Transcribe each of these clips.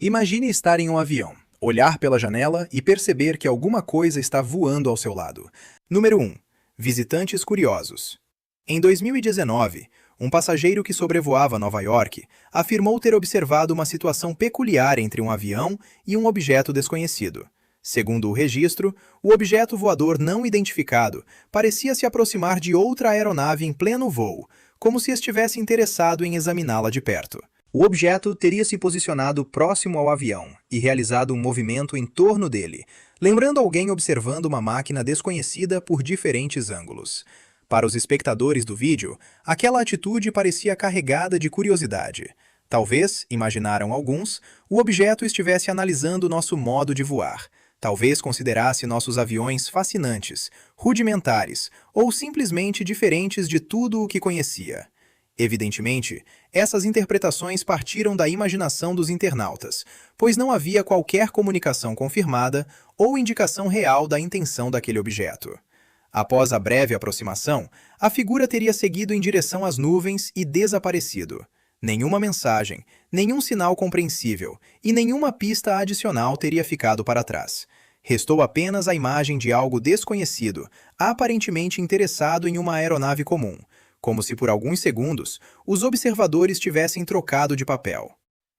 Imagine estar em um avião, olhar pela janela e perceber que alguma coisa está voando ao seu lado. Número 1. Visitantes curiosos. Em 2019, um passageiro que sobrevoava Nova York afirmou ter observado uma situação peculiar entre um avião e um objeto desconhecido. Segundo o registro, o objeto voador não identificado parecia se aproximar de outra aeronave em pleno voo, como se estivesse interessado em examiná-la de perto. O objeto teria se posicionado próximo ao avião e realizado um movimento em torno dele, lembrando alguém observando uma máquina desconhecida por diferentes ângulos. Para os espectadores do vídeo, aquela atitude parecia carregada de curiosidade. Talvez, imaginaram alguns, o objeto estivesse analisando nosso modo de voar. Talvez considerasse nossos aviões fascinantes, rudimentares ou simplesmente diferentes de tudo o que conhecia. Evidentemente, essas interpretações partiram da imaginação dos internautas, pois não havia qualquer comunicação confirmada ou indicação real da intenção daquele objeto. Após a breve aproximação, a figura teria seguido em direção às nuvens e desaparecido. Nenhuma mensagem, nenhum sinal compreensível e nenhuma pista adicional teria ficado para trás. Restou apenas a imagem de algo desconhecido, aparentemente interessado em uma aeronave comum, como se por alguns segundos os observadores tivessem trocado de papel.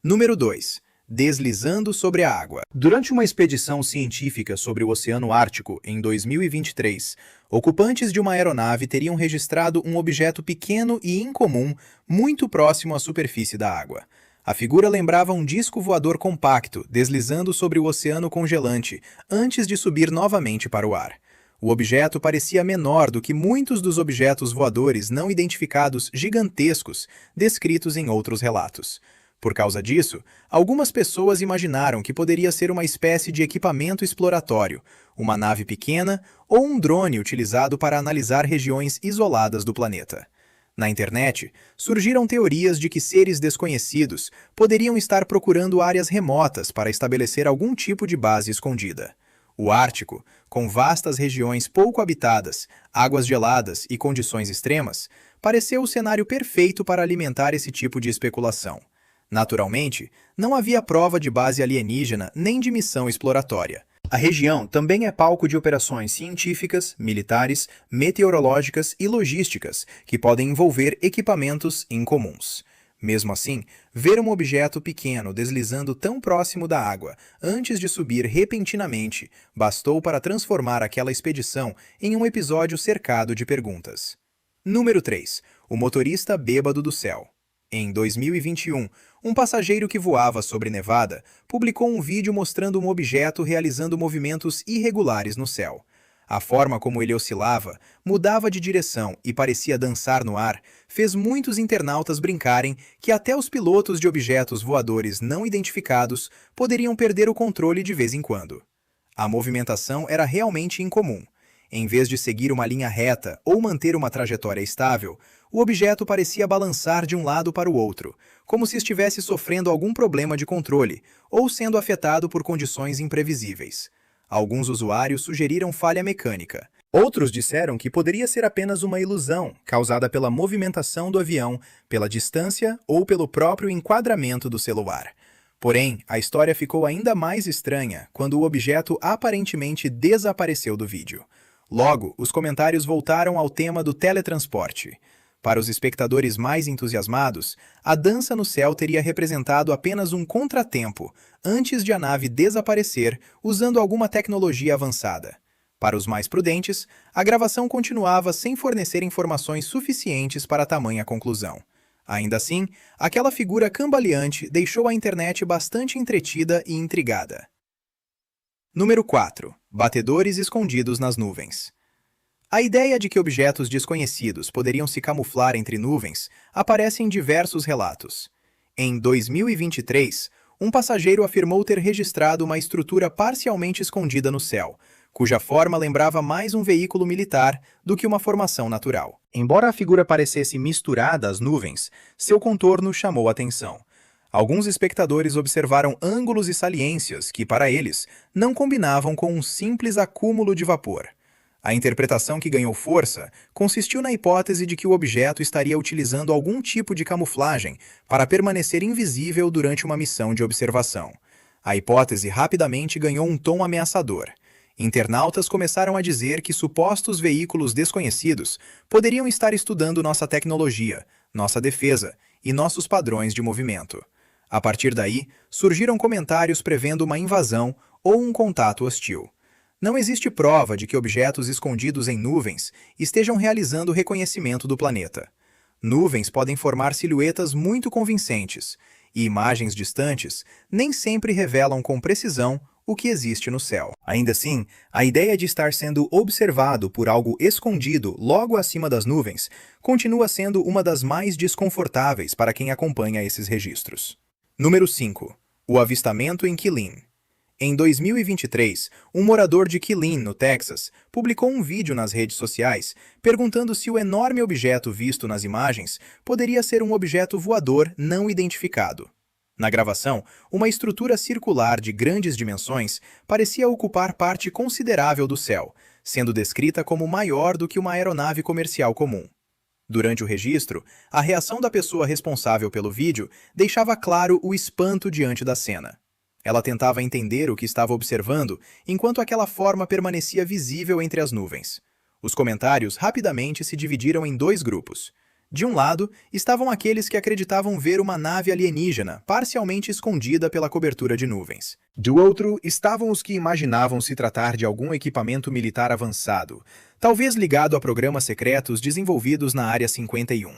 Número 2. Deslizando sobre a água. Durante uma expedição científica sobre o Oceano Ártico em 2023, ocupantes de uma aeronave teriam registrado um objeto pequeno e incomum muito próximo à superfície da água. A figura lembrava um disco voador compacto deslizando sobre o oceano congelante antes de subir novamente para o ar. O objeto parecia menor do que muitos dos objetos voadores não identificados gigantescos descritos em outros relatos. Por causa disso, algumas pessoas imaginaram que poderia ser uma espécie de equipamento exploratório, uma nave pequena ou um drone utilizado para analisar regiões isoladas do planeta. Na internet, surgiram teorias de que seres desconhecidos poderiam estar procurando áreas remotas para estabelecer algum tipo de base escondida. O Ártico, com vastas regiões pouco habitadas, águas geladas e condições extremas, pareceu o cenário perfeito para alimentar esse tipo de especulação. Naturalmente, não havia prova de base alienígena nem de missão exploratória. A região também é palco de operações científicas, militares, meteorológicas e logísticas que podem envolver equipamentos incomuns. Mesmo assim, ver um objeto pequeno deslizando tão próximo da água antes de subir repentinamente bastou para transformar aquela expedição em um episódio cercado de perguntas. Número 3. O motorista bêbado do céu. Em 2021, um passageiro que voava sobre Nevada publicou um vídeo mostrando um objeto realizando movimentos irregulares no céu. A forma como ele oscilava, mudava de direção e parecia dançar no ar, fez muitos internautas brincarem que até os pilotos de objetos voadores não identificados poderiam perder o controle de vez em quando. A movimentação era realmente incomum. Em vez de seguir uma linha reta ou manter uma trajetória estável, o objeto parecia balançar de um lado para o outro, como se estivesse sofrendo algum problema de controle ou sendo afetado por condições imprevisíveis. Alguns usuários sugeriram falha mecânica. Outros disseram que poderia ser apenas uma ilusão, causada pela movimentação do avião, pela distância ou pelo próprio enquadramento do celular. Porém, a história ficou ainda mais estranha quando o objeto aparentemente desapareceu do vídeo. Logo, os comentários voltaram ao tema do teletransporte. Para os espectadores mais entusiasmados, a dança no céu teria representado apenas um contratempo, antes de a nave desaparecer usando alguma tecnologia avançada. Para os mais prudentes, a gravação continuava sem fornecer informações suficientes para tamanha conclusão. Ainda assim, aquela figura cambaleante deixou a internet bastante entretida e intrigada. Número 4. Batedores escondidos nas nuvens. A ideia de que objetos desconhecidos poderiam se camuflar entre nuvens aparece em diversos relatos. Em 2023, um passageiro afirmou ter registrado uma estrutura parcialmente escondida no céu, cuja forma lembrava mais um veículo militar do que uma formação natural. Embora a figura parecesse misturada às nuvens, seu contorno chamou atenção. Alguns espectadores observaram ângulos e saliências que, para eles, não combinavam com um simples acúmulo de vapor. A interpretação que ganhou força consistiu na hipótese de que o objeto estaria utilizando algum tipo de camuflagem para permanecer invisível durante uma missão de observação. A hipótese rapidamente ganhou um tom ameaçador. Internautas começaram a dizer que supostos veículos desconhecidos poderiam estar estudando nossa tecnologia, nossa defesa e nossos padrões de movimento. A partir daí, surgiram comentários prevendo uma invasão ou um contato hostil. Não existe prova de que objetos escondidos em nuvens estejam realizando o reconhecimento do planeta. Nuvens podem formar silhuetas muito convincentes, e imagens distantes nem sempre revelam com precisão o que existe no céu. Ainda assim, a ideia de estar sendo observado por algo escondido logo acima das nuvens continua sendo uma das mais desconfortáveis para quem acompanha esses registros. Número 5. O avistamento em Killeen. Em 2023, um morador de Killeen, no Texas, publicou um vídeo nas redes sociais perguntando se o enorme objeto visto nas imagens poderia ser um objeto voador não identificado. Na gravação, uma estrutura circular de grandes dimensões parecia ocupar parte considerável do céu, sendo descrita como maior do que uma aeronave comercial comum. Durante o registro, a reação da pessoa responsável pelo vídeo deixava claro o espanto diante da cena. Ela tentava entender o que estava observando, enquanto aquela forma permanecia visível entre as nuvens. Os comentários rapidamente se dividiram em dois grupos. De um lado, estavam aqueles que acreditavam ver uma nave alienígena parcialmente escondida pela cobertura de nuvens. Do outro, estavam os que imaginavam se tratar de algum equipamento militar avançado, talvez ligado a programas secretos desenvolvidos na Área 51.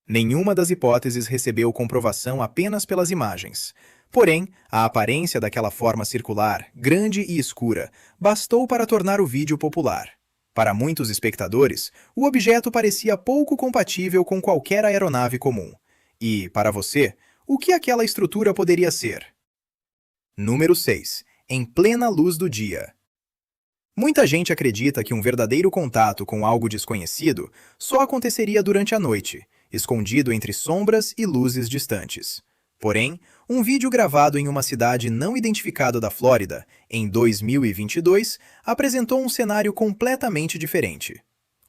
Nenhuma das hipóteses recebeu comprovação apenas pelas imagens. Porém, a aparência daquela forma circular, grande e escura, bastou para tornar o vídeo popular. Para muitos espectadores, o objeto parecia pouco compatível com qualquer aeronave comum. E, para você, o que aquela estrutura poderia ser? Número 6. Em plena luz do dia. Muita gente acredita que um verdadeiro contato com algo desconhecido só aconteceria durante a noite, escondido entre sombras e luzes distantes. Porém, um vídeo gravado em uma cidade não identificada da Flórida, em 2022, apresentou um cenário completamente diferente.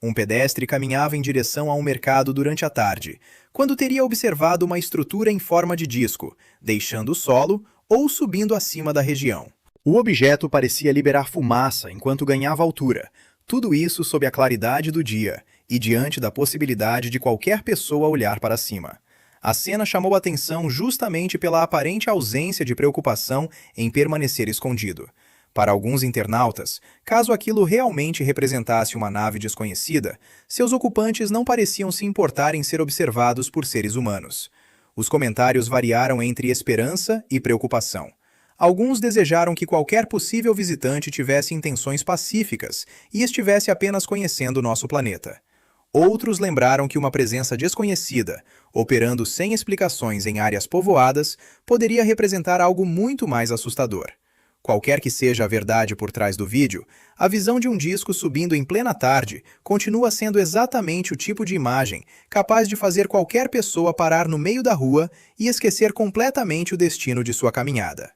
Um pedestre caminhava em direção a um mercado durante a tarde, quando teria observado uma estrutura em forma de disco, deixando o solo ou subindo acima da região. O objeto parecia liberar fumaça enquanto ganhava altura, tudo isso sob a claridade do dia e diante da possibilidade de qualquer pessoa olhar para cima. A cena chamou atenção justamente pela aparente ausência de preocupação em permanecer escondido. Para alguns internautas, caso aquilo realmente representasse uma nave desconhecida, seus ocupantes não pareciam se importar em ser observados por seres humanos. Os comentários variaram entre esperança e preocupação. Alguns desejaram que qualquer possível visitante tivesse intenções pacíficas e estivesse apenas conhecendo nosso planeta. Outros lembraram que uma presença desconhecida, operando sem explicações em áreas povoadas, poderia representar algo muito mais assustador. Qualquer que seja a verdade por trás do vídeo, a visão de um disco subindo em plena tarde continua sendo exatamente o tipo de imagem capaz de fazer qualquer pessoa parar no meio da rua e esquecer completamente o destino de sua caminhada.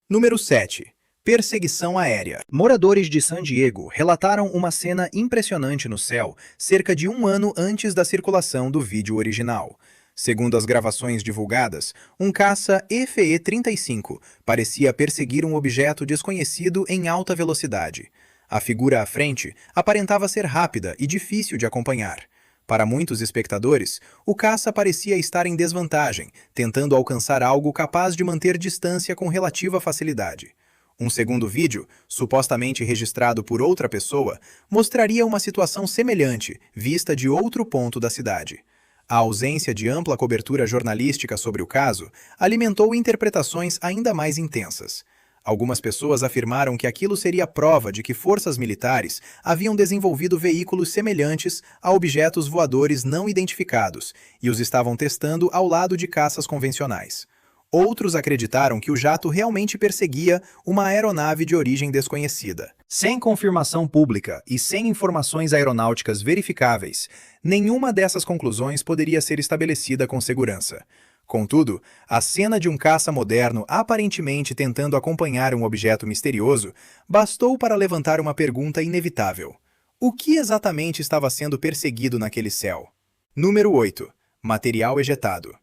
Número 7. Perseguição aérea. Moradores de San Diego relataram uma cena impressionante no céu cerca de um ano antes da circulação do vídeo original. Segundo as gravações divulgadas, um caça FE-35 parecia perseguir um objeto desconhecido em alta velocidade. A figura à frente aparentava ser rápida e difícil de acompanhar. Para muitos espectadores, o caça parecia estar em desvantagem, tentando alcançar algo capaz de manter distância com relativa facilidade. Um segundo vídeo, supostamente registrado por outra pessoa, mostraria uma situação semelhante, vista de outro ponto da cidade. A ausência de ampla cobertura jornalística sobre o caso alimentou interpretações ainda mais intensas. Algumas pessoas afirmaram que aquilo seria prova de que forças militares haviam desenvolvido veículos semelhantes a objetos voadores não identificados e os estavam testando ao lado de caças convencionais. Outros acreditaram que o jato realmente perseguia uma aeronave de origem desconhecida. Sem confirmação pública e sem informações aeronáuticas verificáveis, nenhuma dessas conclusões poderia ser estabelecida com segurança. Contudo, a cena de um caça moderno aparentemente tentando acompanhar um objeto misterioso bastou para levantar uma pergunta inevitável. O que exatamente estava sendo perseguido naquele céu? Número 8. Material ejetado.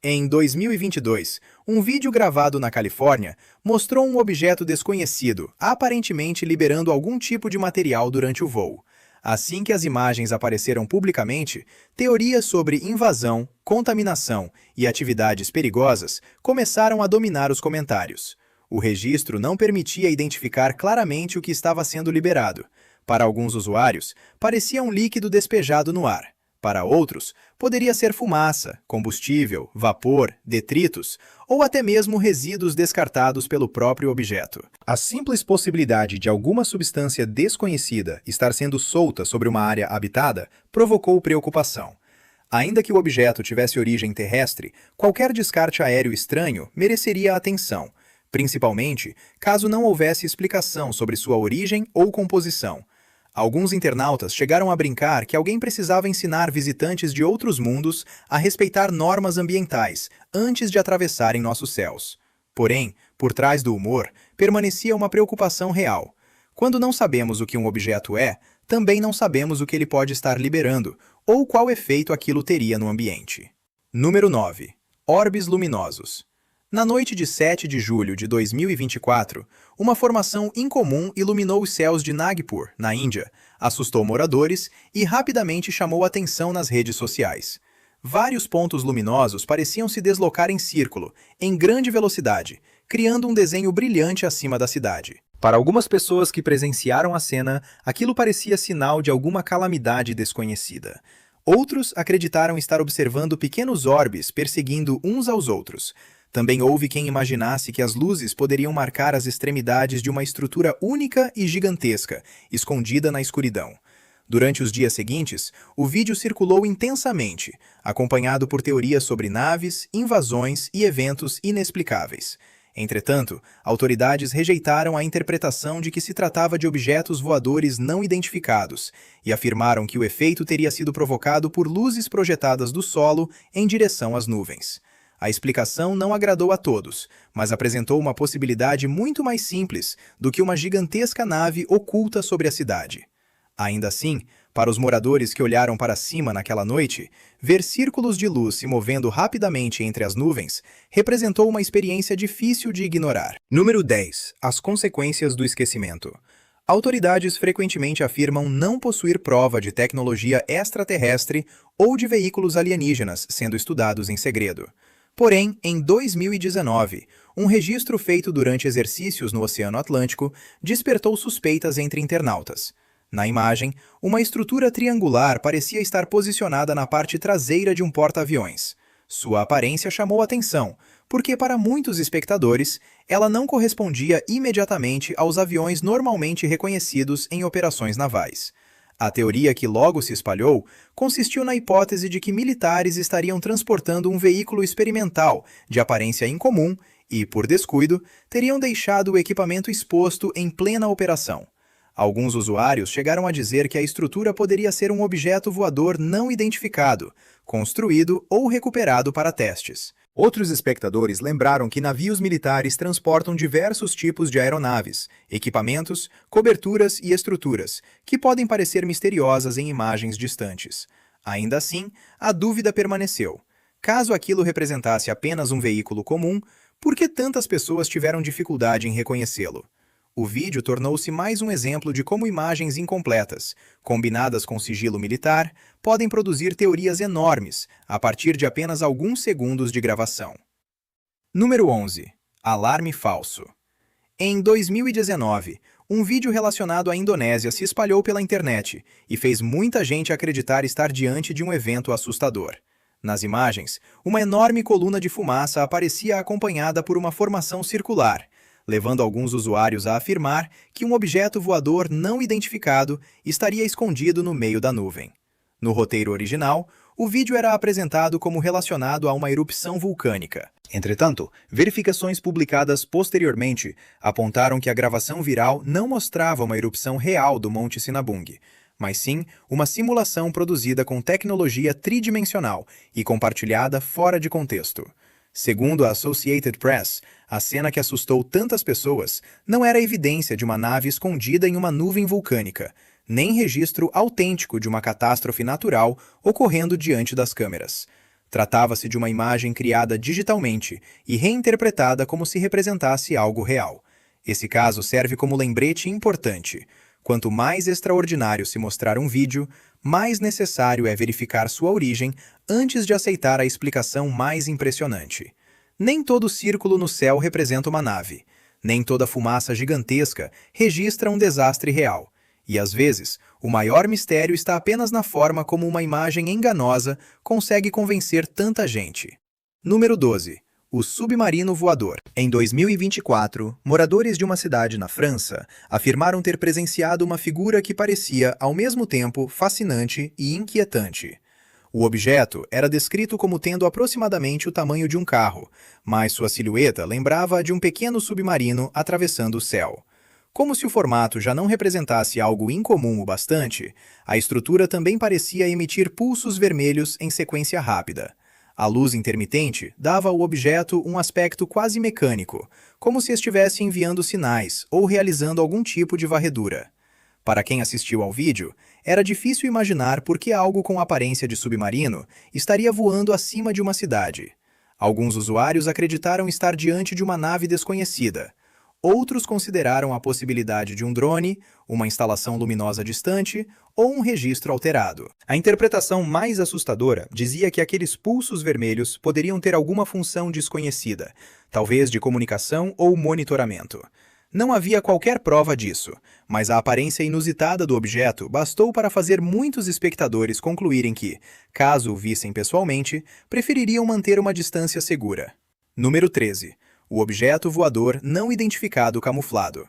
Em 2022, um vídeo gravado na Califórnia mostrou um objeto desconhecido, aparentemente liberando algum tipo de material durante o voo. Assim que as imagens apareceram publicamente, teorias sobre invasão, contaminação e atividades perigosas começaram a dominar os comentários. O registro não permitia identificar claramente o que estava sendo liberado. Para alguns usuários, parecia um líquido despejado no ar. Para outros, poderia ser fumaça, combustível, vapor, detritos ou até mesmo resíduos descartados pelo próprio objeto. A simples possibilidade de alguma substância desconhecida estar sendo solta sobre uma área habitada provocou preocupação. Ainda que o objeto tivesse origem terrestre, qualquer descarte aéreo estranho mereceria atenção, principalmente caso não houvesse explicação sobre sua origem ou composição. Alguns internautas chegaram a brincar que alguém precisava ensinar visitantes de outros mundos a respeitar normas ambientais antes de atravessarem nossos céus. Porém, por trás do humor, permanecia uma preocupação real. Quando não sabemos o que um objeto é, também não sabemos o que ele pode estar liberando ou qual efeito aquilo teria no ambiente. Número 9. Orbes luminosos. Na noite de 7 de julho de 2024, uma formação incomum iluminou os céus de Nagpur, na Índia, assustou moradores e rapidamente chamou atenção nas redes sociais. Vários pontos luminosos pareciam se deslocar em círculo, em grande velocidade, criando um desenho brilhante acima da cidade. Para algumas pessoas que presenciaram a cena, aquilo parecia sinal de alguma calamidade desconhecida. Outros acreditaram estar observando pequenos orbes perseguindo uns aos outros. Também houve quem imaginasse que as luzes poderiam marcar as extremidades de uma estrutura única e gigantesca, escondida na escuridão. Durante os dias seguintes, o vídeo circulou intensamente, acompanhado por teorias sobre naves, invasões e eventos inexplicáveis. Entretanto, autoridades rejeitaram a interpretação de que se tratava de objetos voadores não identificados e afirmaram que o efeito teria sido provocado por luzes projetadas do solo em direção às nuvens. A explicação não agradou a todos, mas apresentou uma possibilidade muito mais simples do que uma gigantesca nave oculta sobre a cidade. Ainda assim, para os moradores que olharam para cima naquela noite, ver círculos de luz se movendo rapidamente entre as nuvens representou uma experiência difícil de ignorar. Número 10. As consequências do esquecimento. Autoridades frequentemente afirmam não possuir prova de tecnologia extraterrestre ou de veículos alienígenas sendo estudados em segredo. Porém, em 2019, um registro feito durante exercícios no Oceano Atlântico despertou suspeitas entre internautas. Na imagem, uma estrutura triangular parecia estar posicionada na parte traseira de um porta-aviões. Sua aparência chamou atenção, porque para muitos espectadores, ela não correspondia imediatamente aos aviões normalmente reconhecidos em operações navais. A teoria que logo se espalhou consistiu na hipótese de que militares estariam transportando um veículo experimental de aparência incomum e, por descuido, teriam deixado o equipamento exposto em plena operação. Alguns usuários chegaram a dizer que a estrutura poderia ser um objeto voador não identificado, construído ou recuperado para testes. Outros espectadores lembraram que navios militares transportam diversos tipos de aeronaves, equipamentos, coberturas e estruturas, que podem parecer misteriosas em imagens distantes. Ainda assim, a dúvida permaneceu. Caso aquilo representasse apenas um veículo comum, por que tantas pessoas tiveram dificuldade em reconhecê-lo? O vídeo tornou-se mais um exemplo de como imagens incompletas, combinadas com sigilo militar, podem produzir teorias enormes a partir de apenas alguns segundos de gravação. Número 11. Alarme falso. Em 2019, um vídeo relacionado à Indonésia se espalhou pela internet e fez muita gente acreditar estar diante de um evento assustador. Nas imagens, uma enorme coluna de fumaça aparecia acompanhada por uma formação circular, levando alguns usuários a afirmar que um objeto voador não identificado estaria escondido no meio da nuvem. No roteiro original, o vídeo era apresentado como relacionado a uma erupção vulcânica. Entretanto, verificações publicadas posteriormente apontaram que a gravação viral não mostrava uma erupção real do Monte Sinabung, mas sim uma simulação produzida com tecnologia tridimensional e compartilhada fora de contexto. Segundo a Associated Press, a cena que assustou tantas pessoas não era evidência de uma nave escondida em uma nuvem vulcânica, nem registro autêntico de uma catástrofe natural ocorrendo diante das câmeras. Tratava-se de uma imagem criada digitalmente e reinterpretada como se representasse algo real. Esse caso serve como lembrete importante. Quanto mais extraordinário se mostrar um vídeo, mais necessário é verificar sua origem antes de aceitar a explicação mais impressionante. Nem todo círculo no céu representa uma nave. Nem toda fumaça gigantesca registra um desastre real. E às vezes, o maior mistério está apenas na forma como uma imagem enganosa consegue convencer tanta gente. Número 12. O submarino voador. Em 2024, moradores de uma cidade na França afirmaram ter presenciado uma figura que parecia, ao mesmo tempo, fascinante e inquietante. O objeto era descrito como tendo aproximadamente o tamanho de um carro, mas sua silhueta lembrava a de um pequeno submarino atravessando o céu. Como se o formato já não representasse algo incomum o bastante, a estrutura também parecia emitir pulsos vermelhos em sequência rápida. A luz intermitente dava ao objeto um aspecto quase mecânico, como se estivesse enviando sinais ou realizando algum tipo de varredura. Para quem assistiu ao vídeo, era difícil imaginar por que algo com aparência de submarino estaria voando acima de uma cidade. Alguns usuários acreditaram estar diante de uma nave desconhecida. Outros consideraram a possibilidade de um drone, uma instalação luminosa distante ou um registro alterado. A interpretação mais assustadora dizia que aqueles pulsos vermelhos poderiam ter alguma função desconhecida, talvez de comunicação ou monitoramento. Não havia qualquer prova disso, mas a aparência inusitada do objeto bastou para fazer muitos espectadores concluírem que, caso o vissem pessoalmente, prefeririam manter uma distância segura. Número 13. O objeto voador não identificado camuflado.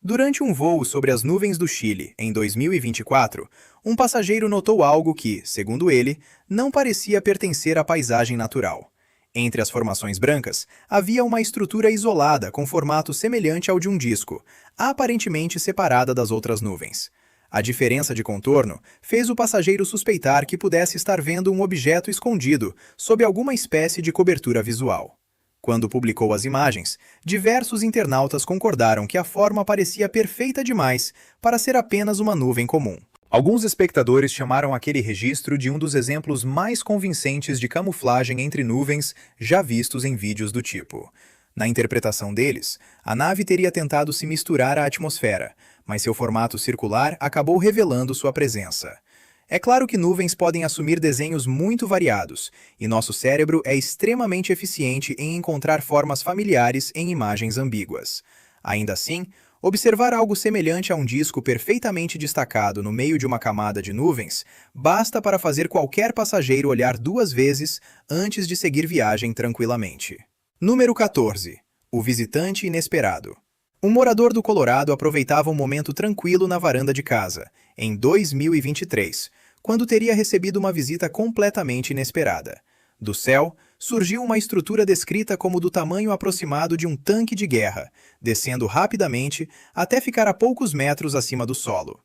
Durante um voo sobre as nuvens do Chile, em 2024, um passageiro notou algo que, segundo ele, não parecia pertencer à paisagem natural. Entre as formações brancas, havia uma estrutura isolada com formato semelhante ao de um disco, aparentemente separada das outras nuvens. A diferença de contorno fez o passageiro suspeitar que pudesse estar vendo um objeto escondido sob alguma espécie de cobertura visual. Quando publicou as imagens, diversos internautas concordaram que a forma parecia perfeita demais para ser apenas uma nuvem comum. Alguns espectadores chamaram aquele registro de um dos exemplos mais convincentes de camuflagem entre nuvens já vistos em vídeos do tipo. Na interpretação deles, a nave teria tentado se misturar à atmosfera, mas seu formato circular acabou revelando sua presença. É claro que nuvens podem assumir desenhos muito variados, e nosso cérebro é extremamente eficiente em encontrar formas familiares em imagens ambíguas. Ainda assim, observar algo semelhante a um disco perfeitamente destacado no meio de uma camada de nuvens basta para fazer qualquer passageiro olhar duas vezes antes de seguir viagem tranquilamente. Número 14. O visitante inesperado. Um morador do Colorado aproveitava um momento tranquilo na varanda de casa, em 2023, quando teria recebido uma visita completamente inesperada. Do céu, surgiu uma estrutura descrita como do tamanho aproximado de um tanque de guerra, descendo rapidamente até ficar a poucos metros acima do solo.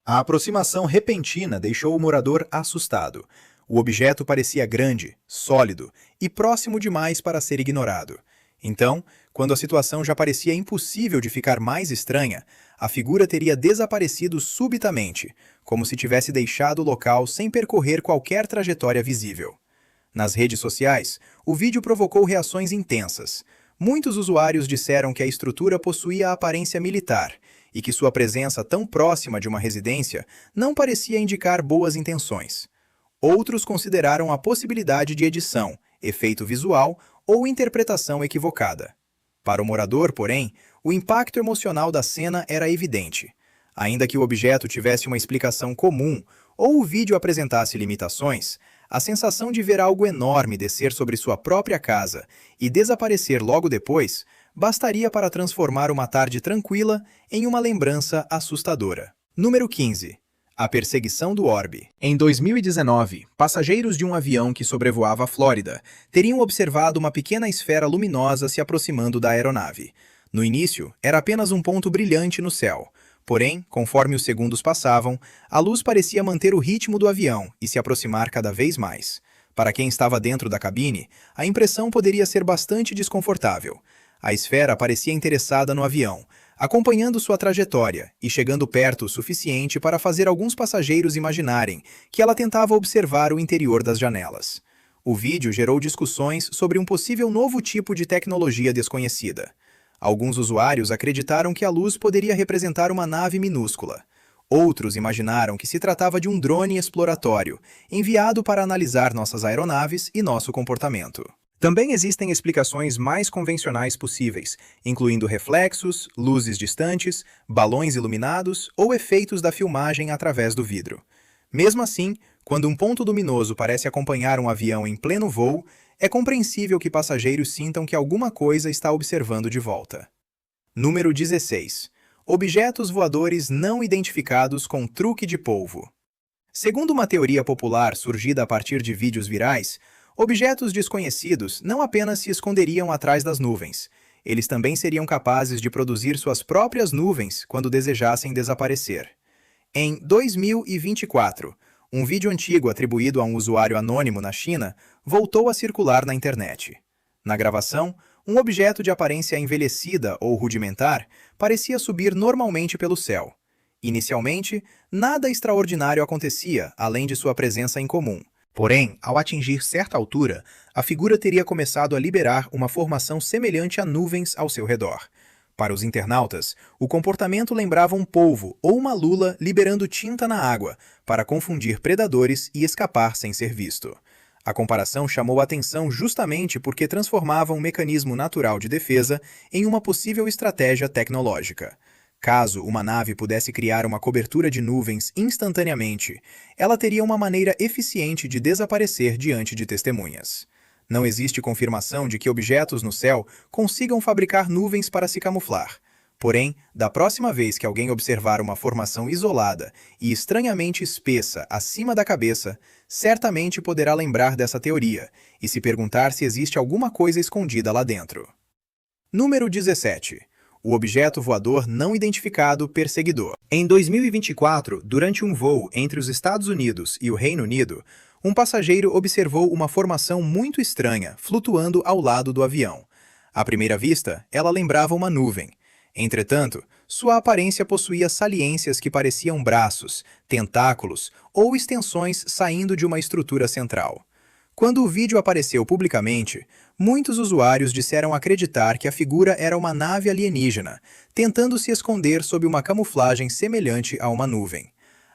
A aproximação repentina deixou o morador assustado. O objeto parecia grande, sólido e próximo demais para ser ignorado. Então, quando a situação já parecia impossível de ficar mais estranha, a figura teria desaparecido subitamente, como se tivesse deixado o local sem percorrer qualquer trajetória visível. Nas redes sociais, o vídeo provocou reações intensas. Muitos usuários disseram que a estrutura possuía a aparência militar e que sua presença tão próxima de uma residência não parecia indicar boas intenções. Outros consideraram a possibilidade de edição, efeito visual ou interpretação equivocada. Para o morador, porém, o impacto emocional da cena era evidente. Ainda que o objeto tivesse uma explicação comum ou o vídeo apresentasse limitações, a sensação de ver algo enorme descer sobre sua própria casa e desaparecer logo depois bastaria para transformar uma tarde tranquila em uma lembrança assustadora. Número 15. A perseguição do orbe. Em 2019, passageiros de um avião que sobrevoava a Flórida teriam observado uma pequena esfera luminosa se aproximando da aeronave. No início, era apenas um ponto brilhante no céu. Porém, conforme os segundos passavam, a luz parecia manter o ritmo do avião e se aproximar cada vez mais. Para quem estava dentro da cabine, a impressão poderia ser bastante desconfortável. A esfera parecia interessada no avião, acompanhando sua trajetória e chegando perto o suficiente para fazer alguns passageiros imaginarem que ela tentava observar o interior das janelas. O vídeo gerou discussões sobre um possível novo tipo de tecnologia desconhecida. Alguns usuários acreditaram que a luz poderia representar uma nave minúscula. Outros imaginaram que se tratava de um drone exploratório, enviado para analisar nossas aeronaves e nosso comportamento. Também existem explicações mais convencionais possíveis, incluindo reflexos, luzes distantes, balões iluminados ou efeitos da filmagem através do vidro. Mesmo assim, quando um ponto luminoso parece acompanhar um avião em pleno voo, é compreensível que passageiros sintam que alguma coisa está observando de volta. Número 16. Objetos voadores não identificados com truque de polvo. Segundo uma teoria popular surgida a partir de vídeos virais, objetos desconhecidos não apenas se esconderiam atrás das nuvens, eles também seriam capazes de produzir suas próprias nuvens quando desejassem desaparecer. Em 2024, um vídeo antigo atribuído a um usuário anônimo na China voltou a circular na internet. Na gravação, um objeto de aparência envelhecida ou rudimentar parecia subir normalmente pelo céu. Inicialmente, nada extraordinário acontecia, além de sua presença incomum. Porém, ao atingir certa altura, a figura teria começado a liberar uma formação semelhante a nuvens ao seu redor. Para os internautas, o comportamento lembrava um polvo ou uma lula liberando tinta na água, para confundir predadores e escapar sem ser visto. A comparação chamou a atenção justamente porque transformava um mecanismo natural de defesa em uma possível estratégia tecnológica. Caso uma nave pudesse criar uma cobertura de nuvens instantaneamente, ela teria uma maneira eficiente de desaparecer diante de testemunhas. Não existe confirmação de que objetos no céu consigam fabricar nuvens para se camuflar. Porém, da próxima vez que alguém observar uma formação isolada e estranhamente espessa acima da cabeça, certamente poderá lembrar dessa teoria e se perguntar se existe alguma coisa escondida lá dentro. Número 17. O objeto voador não identificado perseguidor. Em 2024, durante um voo entre os Estados Unidos e o Reino Unido, um passageiro observou uma formação muito estranha flutuando ao lado do avião. À primeira vista, ela lembrava uma nuvem. Entretanto, sua aparência possuía saliências que pareciam braços, tentáculos ou extensões saindo de uma estrutura central. Quando o vídeo apareceu publicamente, muitos usuários disseram acreditar que a figura era uma nave alienígena, tentando se esconder sob uma camuflagem semelhante a uma nuvem.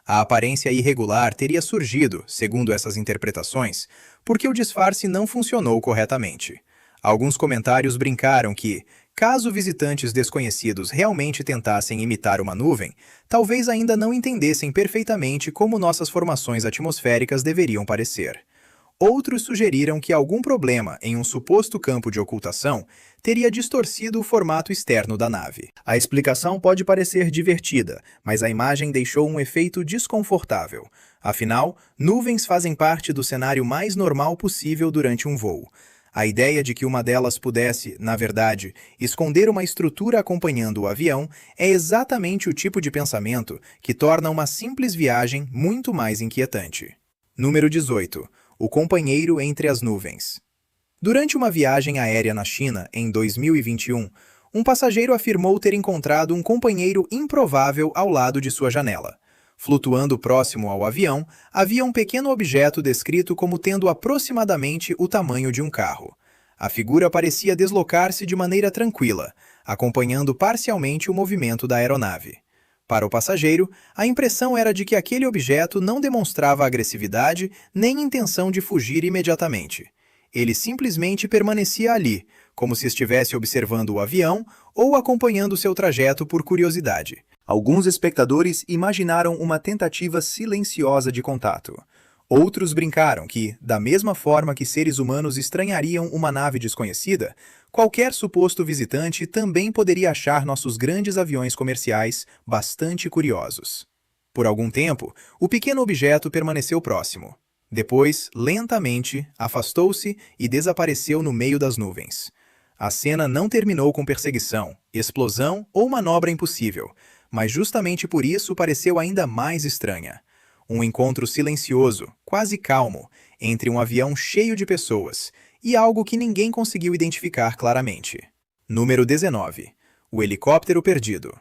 A aparência irregular teria surgido, segundo essas interpretações, porque o disfarce não funcionou corretamente. Alguns comentários brincaram que, caso visitantes desconhecidos realmente tentassem imitar uma nuvem, talvez ainda não entendessem perfeitamente como nossas formações atmosféricas deveriam parecer. Outros sugeriram que algum problema em um suposto campo de ocultação teria distorcido o formato externo da nave. A explicação pode parecer divertida, mas a imagem deixou um efeito desconfortável. Afinal, nuvens fazem parte do cenário mais normal possível durante um voo. A ideia de que uma delas pudesse, na verdade, esconder uma estrutura acompanhando o avião é exatamente o tipo de pensamento que torna uma simples viagem muito mais inquietante. Número 18. O companheiro entre as nuvens. Durante uma viagem aérea na China, em 2021, um passageiro afirmou ter encontrado um companheiro improvável ao lado de sua janela. Flutuando próximo ao avião, havia um pequeno objeto descrito como tendo aproximadamente o tamanho de um carro. A figura parecia deslocar-se de maneira tranquila, acompanhando parcialmente o movimento da aeronave. Para o passageiro, a impressão era de que aquele objeto não demonstrava agressividade nem intenção de fugir imediatamente. Ele simplesmente permanecia ali, como se estivesse observando o avião ou acompanhando seu trajeto por curiosidade. Alguns espectadores imaginaram uma tentativa silenciosa de contato. Outros brincaram que, da mesma forma que seres humanos estranhariam uma nave desconhecida, qualquer suposto visitante também poderia achar nossos grandes aviões comerciais bastante curiosos. Por algum tempo, o pequeno objeto permaneceu próximo. Depois, lentamente, afastou-se e desapareceu no meio das nuvens. A cena não terminou com perseguição, explosão ou manobra impossível, mas justamente por isso pareceu ainda mais estranha. Um encontro silencioso, quase calmo, entre um avião cheio de pessoas e algo que ninguém conseguiu identificar claramente. Número 19. O helicóptero perdido.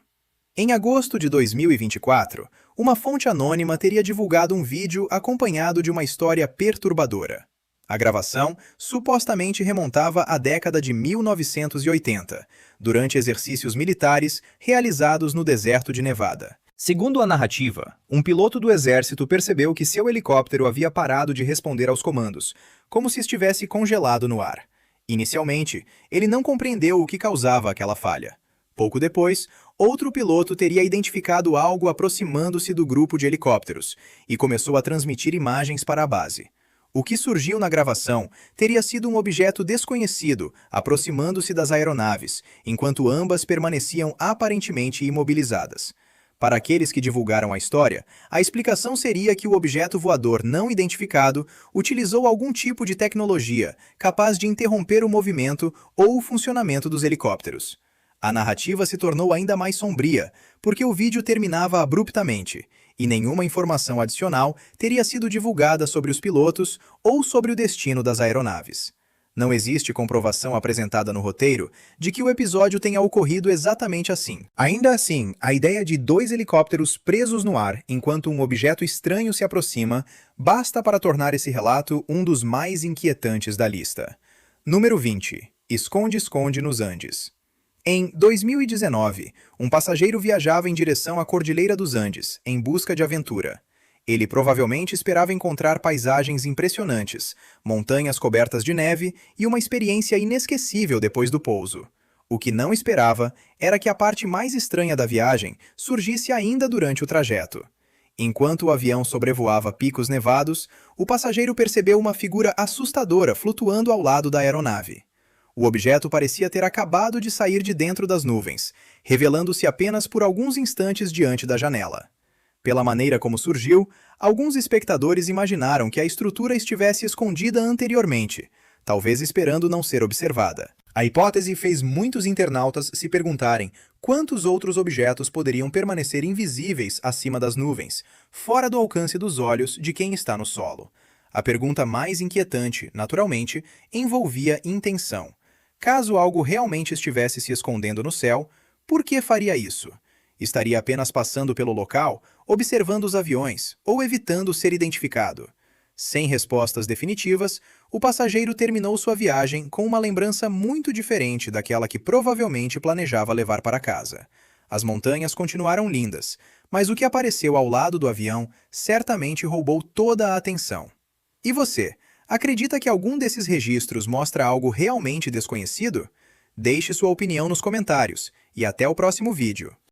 Em agosto de 2024, uma fonte anônima teria divulgado um vídeo acompanhado de uma história perturbadora. A gravação supostamente remontava à década de 1980, durante exercícios militares realizados no deserto de Nevada. Segundo a narrativa, um piloto do exército percebeu que seu helicóptero havia parado de responder aos comandos, como se estivesse congelado no ar. Inicialmente, ele não compreendeu o que causava aquela falha. Pouco depois, outro piloto teria identificado algo aproximando-se do grupo de helicópteros e começou a transmitir imagens para a base. O que surgiu na gravação teria sido um objeto desconhecido aproximando-se das aeronaves, enquanto ambas permaneciam aparentemente imobilizadas. Para aqueles que divulgaram a história, a explicação seria que o objeto voador não identificado utilizou algum tipo de tecnologia capaz de interromper o movimento ou o funcionamento dos helicópteros. A narrativa se tornou ainda mais sombria, porque o vídeo terminava abruptamente, e nenhuma informação adicional teria sido divulgada sobre os pilotos ou sobre o destino das aeronaves. Não existe comprovação apresentada no roteiro de que o episódio tenha ocorrido exatamente assim. Ainda assim, a ideia de dois helicópteros presos no ar enquanto um objeto estranho se aproxima basta para tornar esse relato um dos mais inquietantes da lista. Número 20. Esconde-esconde nos Andes. Em 2019, um passageiro viajava em direção à Cordilheira dos Andes, em busca de aventura. Ele provavelmente esperava encontrar paisagens impressionantes, montanhas cobertas de neve e uma experiência inesquecível depois do pouso. O que não esperava era que a parte mais estranha da viagem surgisse ainda durante o trajeto. Enquanto o avião sobrevoava picos nevados, o passageiro percebeu uma figura assustadora flutuando ao lado da aeronave. O objeto parecia ter acabado de sair de dentro das nuvens, revelando-se apenas por alguns instantes diante da janela. Pela maneira como surgiu, alguns espectadores imaginaram que a estrutura estivesse escondida anteriormente, talvez esperando não ser observada. A hipótese fez muitos internautas se perguntarem quantos outros objetos poderiam permanecer invisíveis acima das nuvens, fora do alcance dos olhos de quem está no solo. A pergunta mais inquietante, naturalmente, envolvia intenção. Caso algo realmente estivesse se escondendo no céu, por que faria isso? Estaria apenas passando pelo local, observando os aviões, ou evitando ser identificado? Sem respostas definitivas, o passageiro terminou sua viagem com uma lembrança muito diferente daquela que provavelmente planejava levar para casa. As montanhas continuaram lindas, mas o que apareceu ao lado do avião certamente roubou toda a atenção. E você? Acredita que algum desses registros mostra algo realmente desconhecido? Deixe sua opinião nos comentários e até o próximo vídeo.